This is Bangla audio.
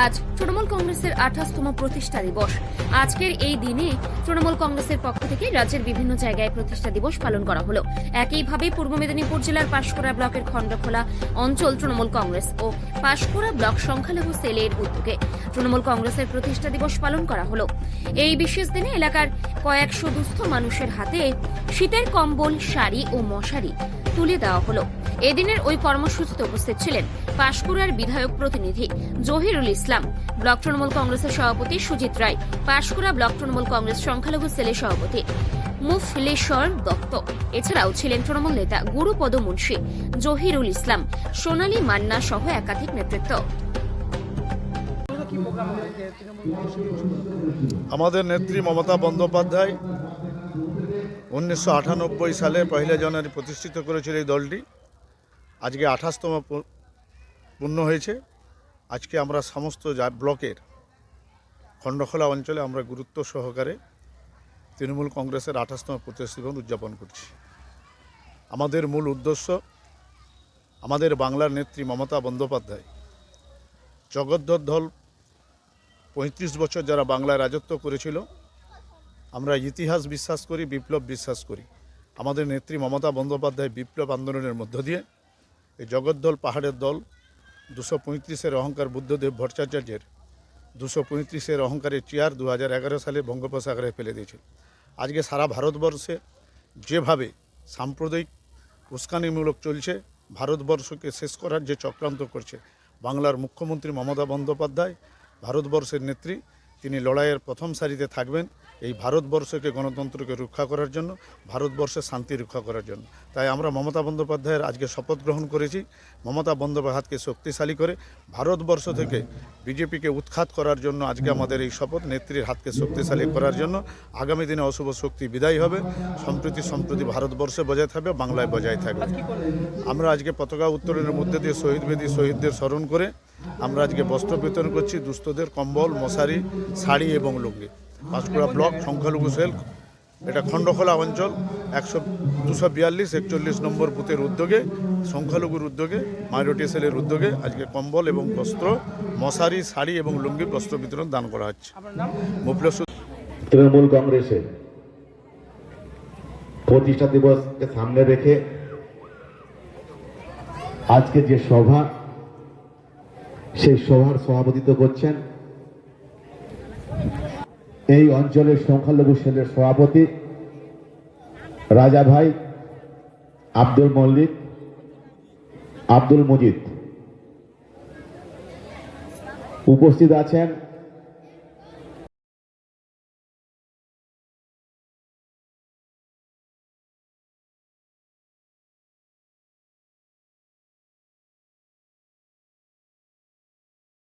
আজ তৃণমূল কংগ্রেসের 28তম প্রতিষ্ঠা দিবস। আজকের এই দিনে তৃণমূল কংগ্রেসের পক্ষ থেকে রাজ্যের বিভিন্ন জায়গায় প্রতিষ্ঠা দিবস পালন করা হলো। একইভাবে পূর্ব মেদিনীপুর জেলার পাঁশকুড়া ব্লকের খন্ডখোলা অঞ্চল তৃণমূল কংগ্রেস ও পাঁশকুড়া ব্লক সংখ্যালঘু সেলের উদ্যোগে তৃণমূল কংগ্রেসের প্রতিষ্ঠা দিবস পালন করা হলো। এই বিশেষ দিনে এলাকার কয়েকশো দুস্থ মানুষের হাতে শীতের কম্বল, শাড়ি ও মশারি তুলে দেওয়া হলো। এদিনের ওই কর্মসূচিতে উপস্থিত ছিলেন পাঁশকুড়ার বিধায়ক প্রতিনিধি জহিরুল ইসলাম, ব্লক তৃণমূল কংগ্রেসের সভাপতি সুজিত রায়, পাঁশকুড়া ব্লক তৃণমূল কংগ্রেস সংখ্যালঘু সেলের সভাপতি মুফলেশ্বর দত্ত। এছাড়াও ছিলেন তৃণমূল নেতা গুরুপদ মুন্সি, জহিরুল ইসলাম, সোনালী মান্না সহ একাধিক নেতৃত্ব। আমাদের নেত্রী মমতা বন্দ্যোপাধ্যায় 1998 সালে 1 জানুয়ারি প্রতিষ্ঠিত করেছিল এই দলটি। আজকে 28তম পূর্ণ হয়েছে। আজকে আমরা সমস্ত ব্লকের খন্ডখোলা অঞ্চলে আমরা গুরুত্ব সহকারে তৃণমূল কংগ্রেসের 28তম প্রতিষ্ঠা দিবস উদযাপন করছি। আমাদের মূল উদ্দেশ্য, আমাদের বাংলার নেত্রী মমতা বন্দ্যোপাধ্যায় জগদ্দল 35 বছর যারা বাংলায় রাজত্ব করেছিল, আমরা ইতিহাস বিশ্বাস করি, বিপ্লব বিশ্বাস করি। আমাদের নেত্রী মমতা বন্দ্যোপাধ্যায় বিপ্লব আন্দোলনের মধ্য দিয়ে এই জগদ্দল পাহাড়ের দল 235-এর অহংকার বুদ্ধদেব ভট্টাচার্যের 235-এর অহংকারের চেয়ার 2011 সালে বঙ্গোপসাগরে ফেলে দিয়েছিল। আজকে সারা ভারতবর্ষে যেভাবে সাম্প্রদায়িক উস্কানিমূলক চলছে, ভারতবর্ষকে শেষ করার যে চক্রান্ত করছে, বাংলার মুখ্যমন্ত্রী মমতা বন্দ্যোপাধ্যায় ভারতবর্ষের নেত্রী, তিনি লড়াইয়ের প্রথম সারিতে থাকবেন এই ভারতবর্ষকে, গণতন্ত্রকে রক্ষা করার জন্য, ভারতবর্ষের শান্তি রক্ষা করার জন্য। তাই আমরা মমতা বন্দ্যোপাধ্যায়ের আজকে শপথ গ্রহণ করেছি। মমতা বন্দ্যোপাধ্যায়কে শক্তিশালী করে ভারতবর্ষ থেকে বিজেপিকে উৎখাত করার জন্য আজকে আমাদের এই শপথ। নেত্রীর হাতকে শক্তিশালী করার জন্য আগামী দিনে অশুভ শক্তি বিদায় হবে, সম্প্রতি ভারতবর্ষে বজায় থাকবে, বাংলায় বজায় থাকবে। আমরা আজকে পতাকা উত্তোলনের মধ্যে দিয়ে শহীদ বেদী শহীদদের স্মরণ করে আমরা আজকে বস্ত্র বিতরণ করছি। দুস্থদের কম্বল, মশারি, শাড়ি এবং লুঙ্গি। পাঁশকুড়া ব্লক সংখ্যালঘু সেল, এটা খন্ডখোলা অঞ্চল 242-41 নম্বর বুথের উদ্যোগে, সংখ্যালঘুর উদ্যোগে, মাইনরিটি সেলের উদ্যোগে আজকে কম্বল এবং বস্ত্র, মশারি, শাড়ি এবং লুঙ্গি বস্ত্র বিতরণ দান করা হচ্ছে। তৃণমূল কংগ্রেসের প্রতিষ্ঠা দিবসকে সামনে রেখে আজকে যে সভা, সেই সভার সভাপতিত্ব করছেন এই অঞ্চলের সংখ্যালঘু সেলের সভাপতি রাজা ভাই আব্দুল মল্লিক, আব্দুল মজিদ। উপস্থিত আছেন